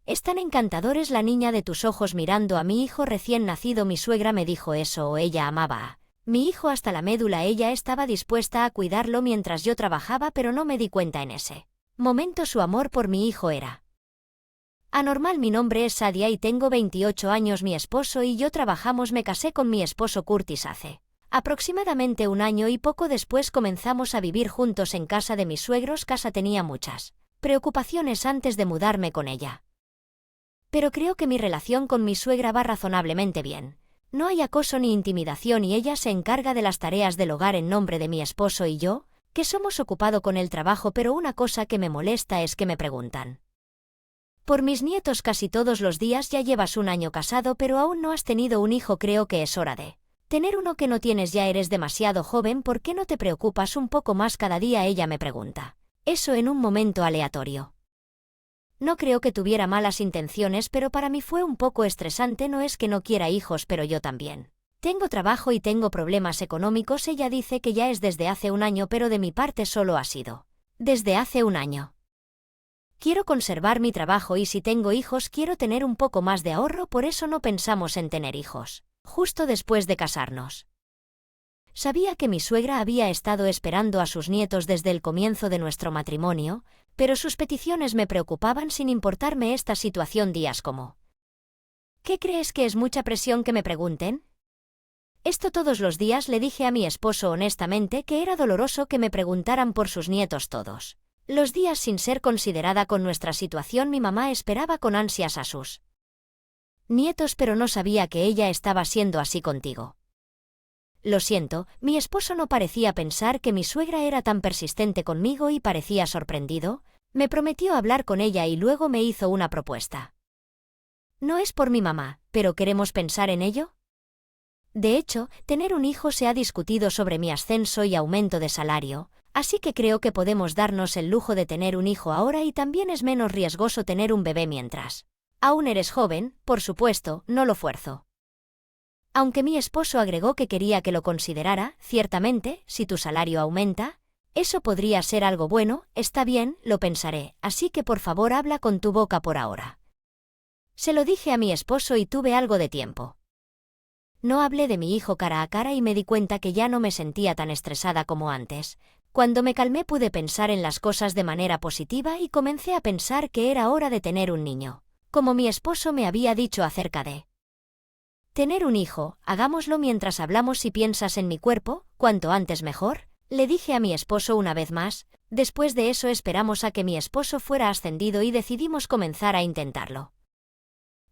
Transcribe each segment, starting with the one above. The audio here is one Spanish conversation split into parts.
Es tan encantadores la niña de tus ojos mirando a mi hijo recién nacido. Mi suegra me dijo eso o ella amaba a mi hijo hasta la médula. Ella estaba dispuesta a cuidarlo mientras yo trabajaba, pero no me di cuenta en ese momento su amor por mi hijo era anormal. Mi nombre es Sadia y tengo 28 años. Mi esposo y yo trabajamos. Me casé con mi esposo Curtis hace aproximadamente un año y poco después comenzamos a vivir juntos en casa de mis suegros. Casa tenía muchas preocupaciones antes de mudarme con ella, pero creo que mi relación con mi suegra va razonablemente bien. No hay acoso ni intimidación y ella se encarga de las tareas del hogar en nombre de mi esposo y yo, que somos ocupado con el trabajo. Pero una cosa que me molesta es que me preguntan por mis nietos casi todos los días. Ya llevas un año casado pero aún no has tenido un hijo. Creo que es hora de tener uno. Que no tienes ya, eres demasiado joven. ¿Por qué no te preocupas un poco más cada día? Ella me pregunta eso en un momento aleatorio. No creo que tuviera malas intenciones, pero para mí fue un poco estresante. No es que no quiera hijos, pero yo también tengo trabajo y tengo problemas económicos. Ella dice que ya es desde hace un año, pero de mi parte solo ha sido desde hace un año. Quiero conservar mi trabajo y si tengo hijos quiero tener un poco más de ahorro. Por eso no pensamos en tener hijos justo después de casarnos. Sabía que mi suegra había estado esperando a sus nietos desde el comienzo de nuestro matrimonio, pero sus peticiones me preocupaban sin importarme esta situación. Días como ¿qué crees que es mucha presión que me pregunten esto todos los días? Le dije a mi esposo honestamente que era doloroso que me preguntaran por sus nietos todos los días sin ser considerada con nuestra situación. Mi mamá esperaba con ansias a sus nietos, pero no sabía que ella estaba siendo así contigo. Lo siento. Mi esposo no parecía pensar que mi suegra era tan persistente conmigo y parecía sorprendido. Me prometió hablar con ella y luego me hizo una propuesta. No es por mi mamá, pero ¿queremos pensar en ello? De hecho, tener un hijo se ha discutido sobre mi ascenso y aumento de salario, así que creo que podemos darnos el lujo de tener un hijo ahora y también es menos riesgoso tener un bebé mientras aún eres joven. Por supuesto, no lo fuerzo. Aunque mi esposo agregó que quería que lo considerara. Ciertamente, si tu salario aumenta, eso podría ser algo bueno. Está bien, lo pensaré, así que por favor habla con tu boca por ahora. Se lo dije a mi esposo y tuve algo de tiempo. No hablé de mi hijo cara a cara y me di cuenta que ya no me sentía tan estresada como antes. Cuando me calmé pude pensar en las cosas de manera positiva y comencé a pensar que era hora de tener un niño, como mi esposo me había dicho acerca de tener un hijo. Hagámoslo mientras hablamos. Si piensas en mi cuerpo, cuanto antes mejor, le dije a mi esposo una vez más. Después de eso esperamos a que mi esposo fuera ascendido y decidimos comenzar a intentarlo.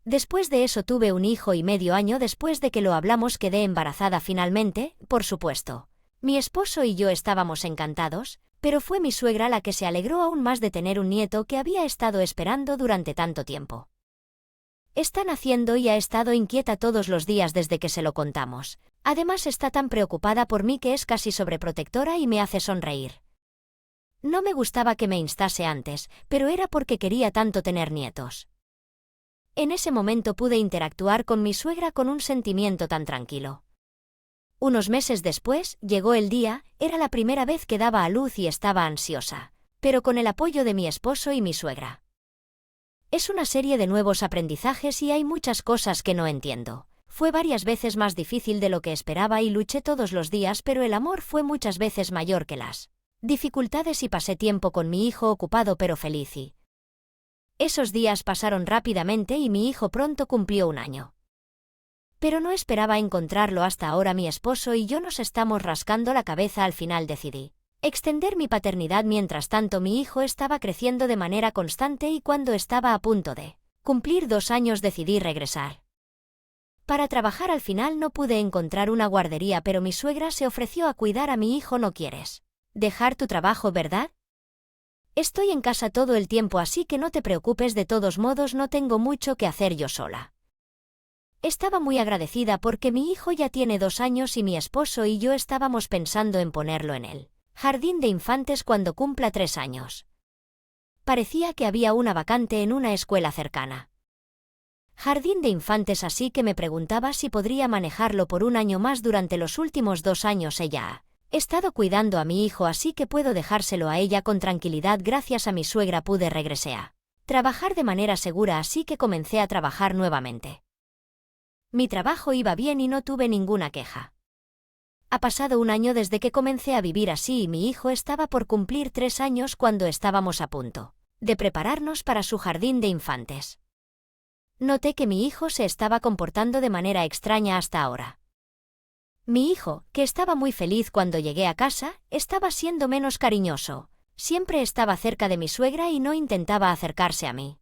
Después de eso tuve un hijo y medio año después de que lo hablamos quedé embarazada finalmente. Por supuesto, mi esposo y yo estábamos encantados, pero fue mi suegra la que se alegró aún más de tener un nieto que había estado esperando durante tanto tiempo. Está naciendo y ha estado inquieta todos los días desde que se lo contamos. Además está tan preocupada por mí que es casi sobreprotectora y me hace sonreír. No me gustaba que me instase antes, pero era porque quería tanto tener nietos. En ese momento pude interactuar con mi suegra con un sentimiento tan tranquilo. Unos meses después, llegó el día. Era la primera vez que daba a luz y estaba ansiosa, pero con el apoyo de mi esposo y mi suegra. Es una serie de nuevos aprendizajes y hay muchas cosas que no entiendo. Fue varias veces más difícil de lo que esperaba y luché todos los días, pero el amor fue muchas veces mayor que las dificultades y pasé tiempo con mi hijo ocupado pero feliz y esos días pasaron rápidamente y mi hijo pronto cumplió un año. Pero no esperaba encontrarlo hasta ahora. Mi esposo y yo nos estamos rascando la cabeza. Al final decidí extender mi paternidad. Mientras tanto mi hijo estaba creciendo de manera constante y cuando estaba a punto de cumplir 2 años decidí regresar para trabajar. Al final no pude encontrar una guardería, pero mi suegra se ofreció a cuidar a mi hijo. ¿No quieres dejar tu trabajo, verdad? Estoy en casa todo el tiempo, así que no te preocupes. De todos modos no tengo mucho que hacer yo sola. Estaba muy agradecida porque mi hijo ya tiene 2 años y mi esposo y yo estábamos pensando en ponerlo en el jardín de infantes cuando cumpla 3 años. Parecía que había una vacante en una escuela cercana. Jardín de infantes, así que me preguntaba si podría manejarlo por un año más. Durante los últimos 2 años ella ha estado cuidando a mi hijo, así que puedo dejárselo a ella con tranquilidad. Gracias a mi suegra pude regresar a trabajar de manera segura, así que comencé a trabajar nuevamente. Mi trabajo iba bien y no tuve ninguna queja. Ha pasado un año desde que comencé a vivir así y mi hijo estaba por cumplir 3 años cuando estábamos a punto de prepararnos para su jardín de infantes. Noté que mi hijo se estaba comportando de manera extraña hasta ahora. Mi hijo, que estaba muy feliz cuando llegué a casa, estaba siendo menos cariñoso. Siempre estaba cerca de mi suegra y no intentaba acercarse a mí.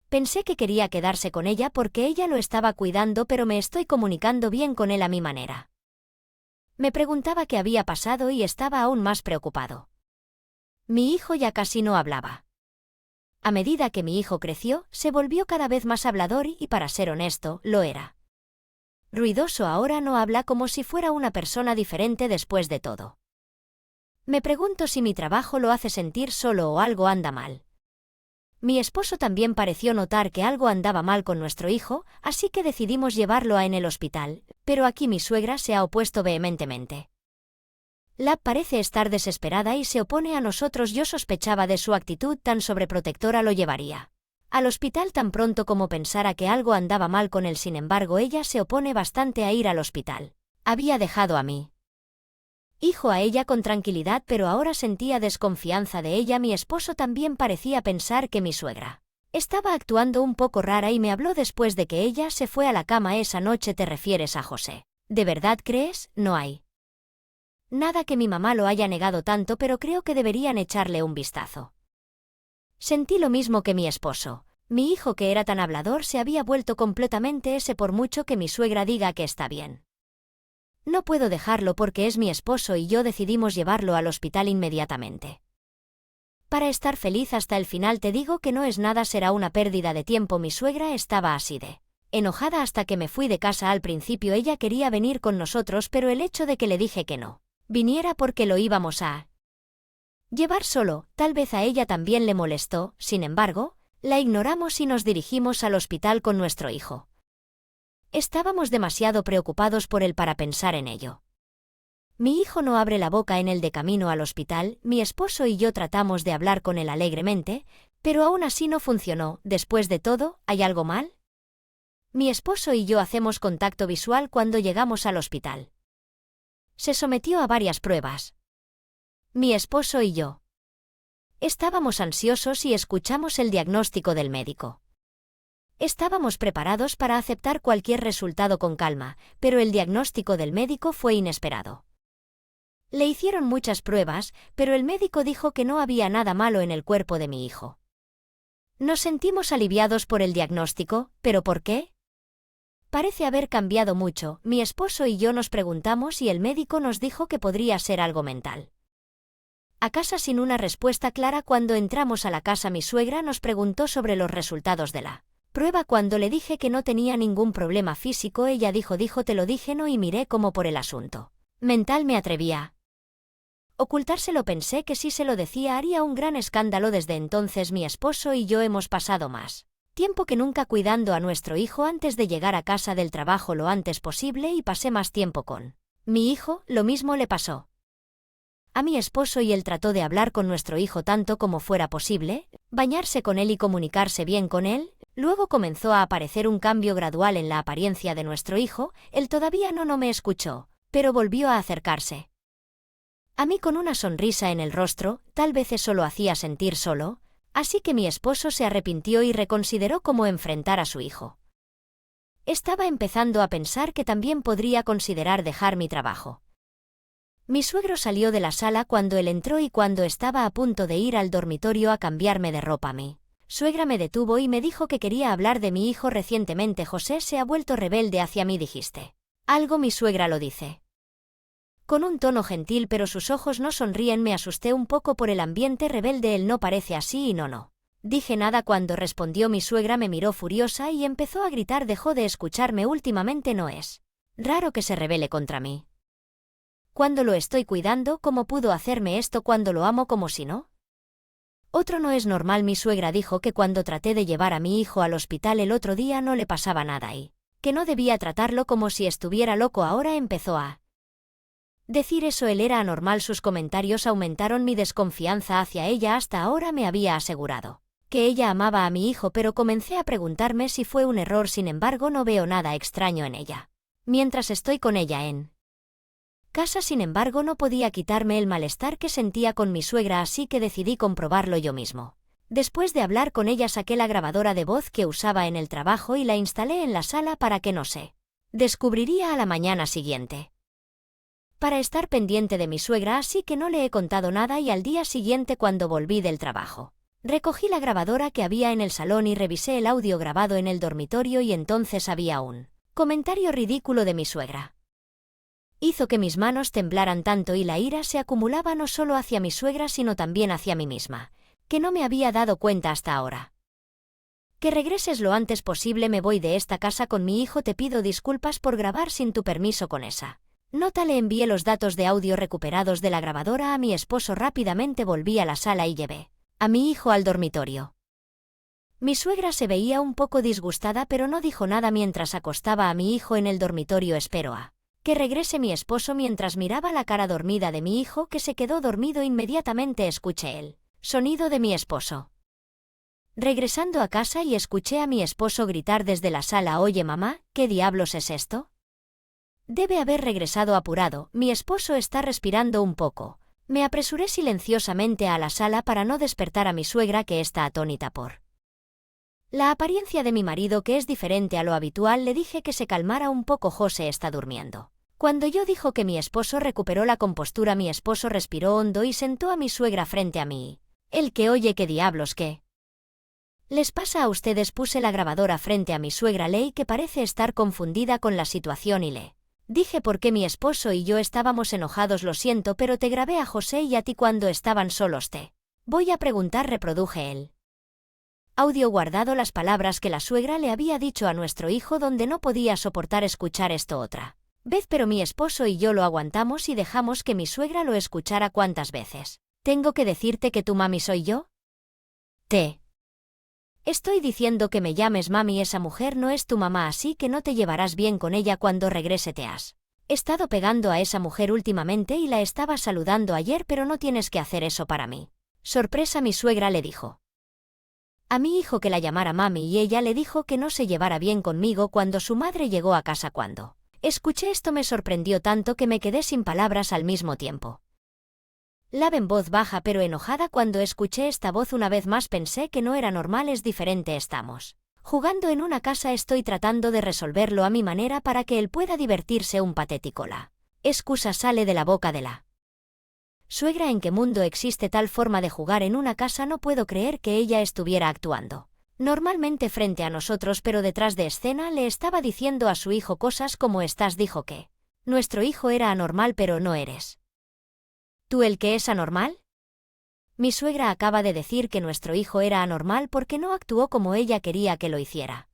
Pensé que quería quedarse con ella porque ella lo estaba cuidando, pero me estoy comunicando bien con él a mi manera. Me preguntaba qué había pasado y estaba aún más preocupado. Mi hijo ya casi no hablaba. A medida que mi hijo creció, se volvió cada vez más hablador y, para ser honesto, lo era. Ruidoso, ahora no habla, como si fuera una persona diferente después de todo. Me pregunto si mi trabajo lo hace sentir solo o algo anda mal. Mi esposo también pareció notar que algo andaba mal con nuestro hijo, así que decidimos llevarlo en el hospital, pero aquí mi suegra se ha opuesto vehementemente. Lab parece estar desesperada y se opone a nosotros. Yo sospechaba de su actitud tan sobreprotectora. Lo llevaría al hospital tan pronto como pensara que algo andaba mal con él. Sin embargo, ella se opone bastante a ir al hospital. Había dejado a mi hijo a ella con tranquilidad, pero ahora sentía desconfianza de ella. Mi esposo también parecía pensar que mi suegra estaba actuando un poco rara y me habló después de que ella se fue a la cama esa noche. ¿Te refieres a José? ¿De verdad crees? No hay nada que mi mamá lo haya negado tanto, pero creo que deberían echarle un vistazo. Sentí lo mismo que mi esposo. Mi hijo, que era tan hablador, se había vuelto completamente ese, por mucho que mi suegra diga que está bien. No puedo dejarlo porque es mi esposo y yo decidimos llevarlo al hospital inmediatamente. Para estar feliz hasta el final. Te digo que no es nada, será una pérdida de tiempo. Mi suegra estaba así de enojada hasta que me fui de casa. Al principio ella quería venir con nosotros, pero el hecho de que le dije que no viniera porque lo íbamos a llevar solo, tal vez a ella también le molestó. Sin embargo, la ignoramos y nos dirigimos al hospital con nuestro hijo. Estábamos demasiado preocupados por él para pensar en ello. Mi hijo no abre la boca en el de camino al hospital. Mi esposo y yo tratamos de hablar con él alegremente, pero aún así no funcionó. Después de todo, ¿hay algo mal? Mi esposo y yo hacemos contacto visual cuando llegamos al hospital. Se sometió a varias pruebas. Mi esposo y yo estábamos ansiosos y escuchamos el diagnóstico del médico. Estábamos preparados para aceptar cualquier resultado con calma, pero el diagnóstico del médico fue inesperado. Le hicieron muchas pruebas, pero el médico dijo que no había nada malo en el cuerpo de mi hijo. Nos sentimos aliviados por el diagnóstico, ¿pero por qué? Parece haber cambiado mucho. Mi esposo y yo nos preguntamos y el médico nos dijo que podría ser algo mental. A casa sin una respuesta clara. Cuando entramos a la casa, mi suegra nos preguntó sobre los resultados de la prueba. Cuando le dije que no tenía ningún problema físico, ella dijo, te lo dije, no, y miré como por el asunto mental. Me atrevía a ocultárselo. Pensé que si se lo decía haría un gran escándalo. Desde entonces mi esposo y yo hemos pasado más tiempo que nunca cuidando a nuestro hijo. Antes de llegar a casa del trabajo lo antes posible y pasé más tiempo con mi hijo. Lo mismo le pasó a mi esposo y él trató de hablar con nuestro hijo tanto como fuera posible, bañarse con él y comunicarse bien con él. Luego comenzó a aparecer un cambio gradual en la apariencia de nuestro hijo. Él todavía no me escuchó, pero volvió a acercarse a mí con una sonrisa en el rostro. Tal vez eso lo hacía sentir solo, así que mi esposo se arrepintió y reconsideró cómo enfrentar a su hijo. Estaba empezando a pensar que también podría considerar dejar mi trabajo. Mi suegro salió de la sala cuando él entró y cuando estaba a punto de ir al dormitorio a cambiarme de ropa, mi suegra me detuvo y me dijo que quería hablar de mi hijo recientemente. José se ha vuelto rebelde hacia mí. ¿Dijiste algo? Mi suegra lo dice con un tono gentil, pero sus ojos no sonríen. Me asusté un poco por el ambiente rebelde. Él no parece así. Y no dije nada. Cuando respondió mi suegra me miró furiosa y empezó a gritar. Dejó de escucharme. Últimamente no es raro que se rebele contra mí cuando lo estoy cuidando. ¿Cómo pudo hacerme esto cuando lo amo? Como si no otro no es normal. Mi suegra dijo que cuando traté de llevar a mi hijo al hospital el otro día no le pasaba nada y que no debía tratarlo como si estuviera loco. Ahora empezó a decir eso. Él era anormal. Sus comentarios aumentaron mi desconfianza hacia ella. Hasta ahora me había asegurado que ella amaba a mi hijo, pero comencé a preguntarme si fue un error. Sin embargo, no veo nada extraño en ella. Mientras estoy con ella en casa, sin embargo, no podía quitarme el malestar que sentía con mi suegra, así que decidí comprobarlo yo mismo. Después de hablar con ella, saqué la grabadora de voz que usaba en el trabajo y la instalé en la sala para que no se descubriría a la mañana siguiente. Para estar pendiente de mi suegra, así que no le he contado nada, y al día siguiente, cuando volví del trabajo, recogí la grabadora que había en el salón y revisé el audio grabado en el dormitorio, y entonces había un comentario ridículo de mi suegra. Hizo que mis manos temblaran tanto y la ira se acumulaba no solo hacia mi suegra sino también hacia mí misma, que no me había dado cuenta hasta ahora. Que regreses lo antes posible, me voy de esta casa con mi hijo, te pido disculpas por grabar sin tu permiso con esa nota. Le envié los datos de audio recuperados de la grabadora a mi esposo. Rápidamente volví a la sala y llevé a mi hijo al dormitorio. Mi suegra se veía un poco disgustada, pero no dijo nada mientras acostaba a mi hijo en el dormitorio. Espero a que regrese mi esposo. Mientras miraba la cara dormida de mi hijo, que se quedó dormido, inmediatamente escuché el sonido de mi esposo regresando a casa y escuché a mi esposo gritar desde la sala: «Oye, mamá, ¿qué diablos es esto?» Debe haber regresado apurado. Mi esposo está respirando un poco. Me apresuré silenciosamente a la sala para no despertar a mi suegra, que está atónita por la apariencia de mi marido, que es diferente a lo habitual. Le dije que se calmara un poco. «José está durmiendo». Cuando yo dijo que mi esposo recuperó la compostura, mi esposo respiró hondo y sentó a mi suegra frente a mí. «El que oye, ¿qué diablos qué les pasa a ustedes?» Puse la grabadora frente a mi suegra Ley, que parece estar confundida con la situación, y le dije por qué mi esposo y yo estábamos enojados. «Lo siento, pero te grabé a José y a ti cuando estaban solos. Te voy a preguntar». Reproduje el audio guardado, las palabras que la suegra le había dicho a nuestro hijo, donde no podía soportar escuchar esto otra vez, pero mi esposo y yo lo aguantamos y dejamos que mi suegra lo escuchara. «¿Cuántas veces tengo que decirte que tu mami soy yo? Te estoy diciendo que me llames mami. Esa mujer no es tu mamá, así que no te llevarás bien con ella cuando regrese. Te has estado pegando a esa mujer últimamente y la estabas saludando ayer, pero no tienes que hacer eso para mí». Sorpresa, mi suegra le dijo a mi hijo que la llamara mami, y ella le dijo que no se llevara bien conmigo cuando su madre llegó a casa. Cuando escuché esto me sorprendió tanto que me quedé sin palabras al mismo tiempo. La en voz baja pero enojada. Cuando escuché esta voz una vez más pensé que no era normal. Es diferente. Estamos jugando en una casa. Estoy tratando de resolverlo a mi manera para que él pueda divertirse. Un patético. La excusa sale de la boca de la suegra. ¿En qué mundo existe tal forma de jugar en una casa? No puedo creer que ella estuviera actuando normalmente frente a nosotros, pero detrás de escena le estaba diciendo a su hijo cosas como estas. Dijo que nuestro hijo era anormal, pero no eres ¿tú el que es anormal? Mi suegra acaba de decir que nuestro hijo era anormal porque no actuó como ella quería que lo hiciera.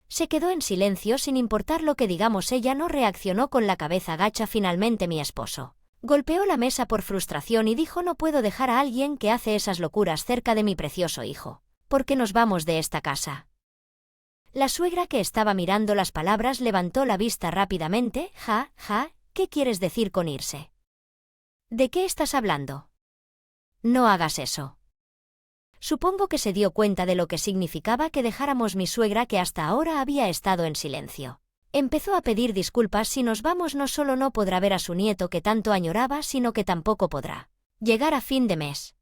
Se quedó en silencio sin importar lo que digamos. Ella no reaccionó, con la cabeza gacha. Finalmente mi esposo golpeó la mesa por frustración y dijo: «No puedo dejar a alguien que hace esas locuras cerca de mi precioso hijo. ¿Por qué nos vamos de esta casa?» La suegra, que estaba mirando las palabras, levantó la vista rápidamente. «Ja, ja, ¿qué quieres decir con irse? ¿De qué estás hablando? No hagas eso». Supongo que se dio cuenta de lo que significaba que dejáramos. Mi suegra, que hasta ahora había estado en silencio, empezó a pedir disculpas. «Si nos vamos, no solo no podrá ver a su nieto que tanto añoraba, sino que tampoco podrá llegar a fin de mes.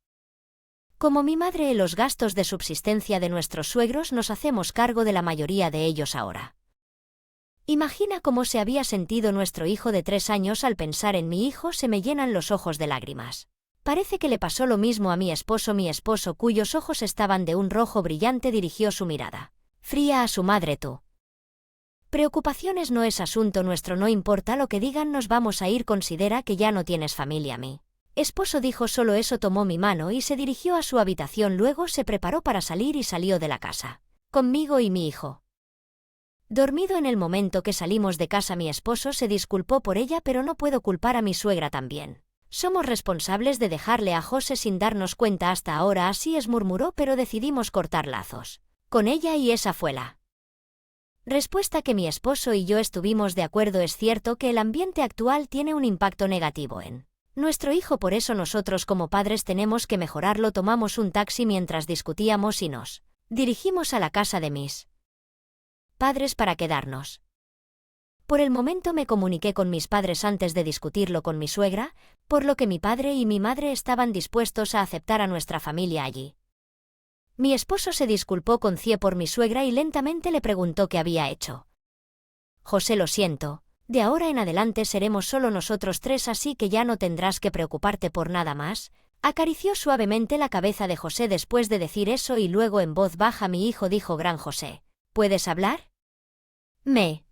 Como mi madre, los gastos de subsistencia de nuestros suegros nos hacemos cargo de la mayoría de ellos ahora». Imagina cómo se había sentido nuestro hijo de 3 años al pensar en mi hijo. Se me llenan los ojos de lágrimas. Parece que le pasó lo mismo a mi esposo. Mi esposo, cuyos ojos estaban de un rojo brillante, dirigió su mirada fría a su madre. «Tú preocupaciones no es asunto nuestro. No importa lo que digan, nos vamos a ir. Considera que ya no tienes familia». Mi esposo dijo solo eso, tomó mi mano y se dirigió a su habitación. Luego se preparó para salir y salió de la casa conmigo y mi hijo dormido. En el momento que salimos de casa, mi esposo se disculpó por ella, pero no puedo culpar a mi suegra también. Somos responsables de dejarle a José sin darnos cuenta hasta ahora. Así es, murmuró, pero decidimos cortar lazos con ella y esa fue la respuesta que mi esposo y yo estuvimos de acuerdo. Es cierto que el ambiente actual tiene un impacto negativo en Nuestro hijo, por eso nosotros como padres tenemos que mejorarlo. Tomamos un taxi mientras discutíamos y nos dirigimos a la casa de mis padres para quedarnos. Por el momento me comuniqué con mis padres antes de discutirlo con mi suegra, por lo que mi padre y mi madre estaban dispuestos a aceptar a nuestra familia allí. Mi esposo se disculpó con Cie por mi suegra y lentamente le preguntó qué había hecho. José, lo siento, de ahora en adelante seremos solo nosotros tres, así que ya no tendrás que preocuparte por nada más. Acarició suavemente la cabeza de José después de decir eso y luego en voz baja mi hijo dijo: Gran José, ¿puedes hablar? Me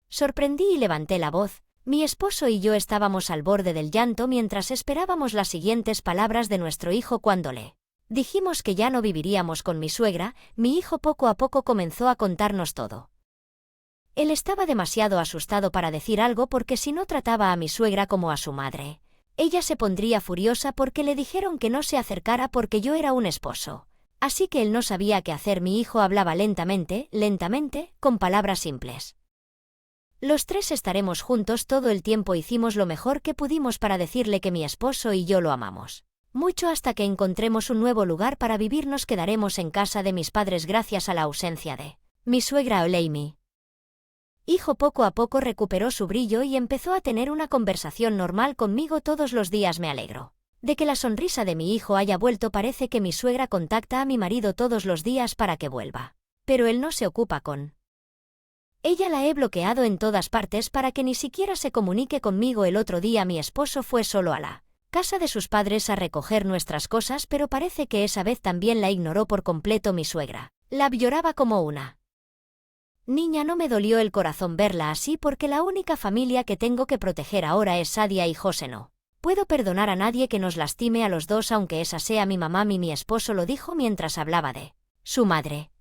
sorprendí y levanté la voz. Mi esposo y yo estábamos al borde del llanto mientras esperábamos las siguientes palabras de nuestro hijo. Cuando le dijimos que ya no viviríamos con mi suegra, mi hijo poco a poco comenzó a contarnos todo. Él estaba demasiado asustado para decir algo porque si no trataba a mi suegra como a su madre, ella se pondría furiosa porque le dijeron que no se acercara porque yo era un esposo. Así que él no sabía qué hacer. Mi hijo hablaba lentamente, con palabras simples. Los tres estaremos juntos todo el tiempo. Hicimos lo mejor que pudimos para decirle que mi esposo y yo lo amamos mucho hasta que encontremos un nuevo lugar para vivir. Nos quedaremos en casa de mis padres gracias a la ausencia de mi suegra Oleimi. Hijo poco a poco recuperó su brillo y empezó a tener una conversación normal conmigo todos los días. Me alegro de que la sonrisa de mi hijo haya vuelto. Parece que mi suegra contacta a mi marido todos los días para que vuelva, pero él no se ocupa con ella. La he bloqueado en todas partes para que ni siquiera se comunique conmigo. El otro día mi esposo fue solo a la casa de sus padres a recoger nuestras cosas, pero parece que esa vez también la ignoró por completo mi suegra. La lloraba como una niña. No me dolió el corazón verla así porque la única familia que tengo que proteger ahora es Sadia y José. No puedo perdonar a nadie que nos lastime a los dos, aunque esa sea mi mamá. Mi esposo lo dijo mientras hablaba de su madre.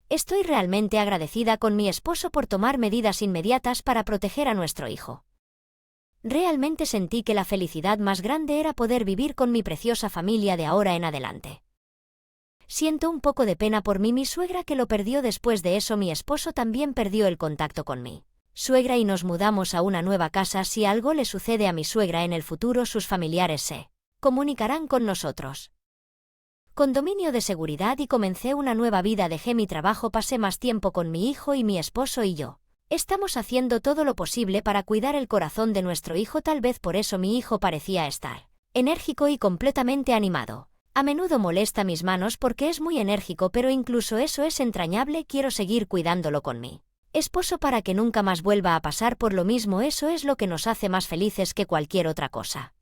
Estoy realmente agradecida con mi esposo por tomar medidas inmediatas para proteger a nuestro hijo. Realmente sentí que la felicidad más grande era poder vivir con mi preciosa familia de ahora en adelante. Siento un poco de pena por mi suegra que lo perdió. Después de eso mi esposo también perdió el contacto con mi suegra y nos mudamos a una nueva casa. Si algo le sucede a mi suegra en el futuro, sus familiares se comunicarán con nosotros. Condominio de seguridad y comencé una nueva vida. Dejé mi trabajo, pasé más tiempo con mi hijo y mi esposo y yo estamos haciendo todo lo posible para cuidar el corazón de nuestro hijo. Tal vez por eso mi hijo parecía estar enérgico y completamente animado. A menudo molesta mis manos porque es muy enérgico, pero incluso eso es entrañable. Quiero seguir cuidándolo con mi esposo para que nunca más vuelva a pasar por lo mismo. Eso es lo que nos hace más felices que cualquier otra cosa.